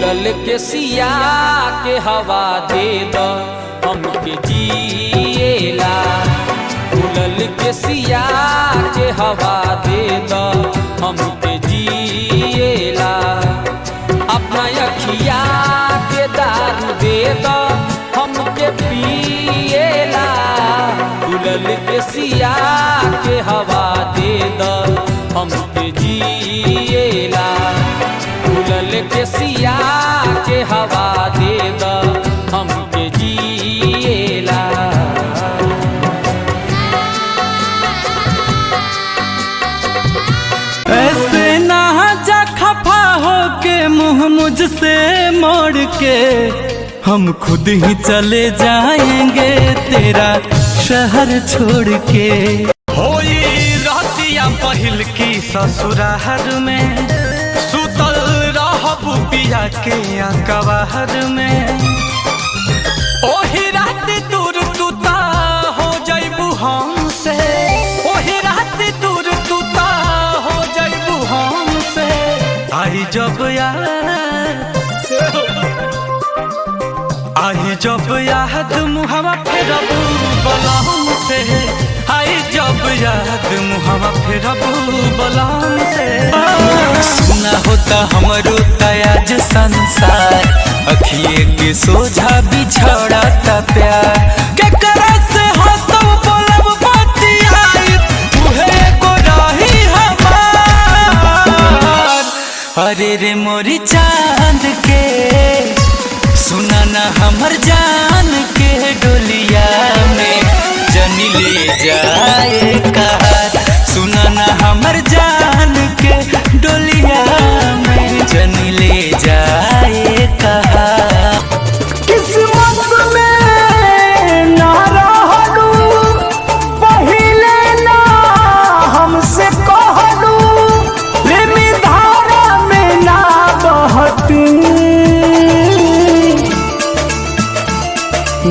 फूलल के सिया के हवा दे दो हमके जिएला। फूलल के सिया के हवा दे दो हमके जिएला। अपना अखिया के दारू दे दो हमके पिएला। फूलल के सिया के हवा दे दो हमके जिएला। फूलल के सिया के हवा दे दो हमके जिएला। ऐसे ना जा खफा हो के मुँह मुझसे मोड़ के, हम खुद ही चले जाएंगे तेरा शहर छोड़ के। होई रहतिया पहिल की ससुराल में, सुतल रहबू पिया के कबाहर में। ओही रात दूर तुता हो जाइबू हमसे, ओही रात दूर तुता हो जाइबू हमसे। आई जब याद मुहवा फेरबू बलम से। आई जब याद मुहवा फेरबू बलम से। सुना होता हमरो तयाज संसार, अखिए के सोझा बिछड़ता प्यार। केकरा से हंसब बोलब बतियाई, उहे को रही हमार। अरे रे मोरी चांद के, सुना ना हमर जान के डोलिया में जनी ले जाए कार। सुना ना हमर जान के डोलिया में जनी ले जाए कार। किस्मत में ना रहलू पहिले ना हमसे कहलू, प्रेमी धारा में ना बहती।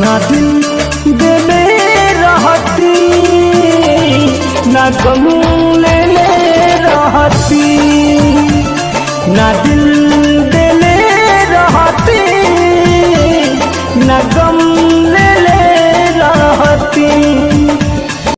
ना दिल देले रहती, ना गम ले रहती। ना दिल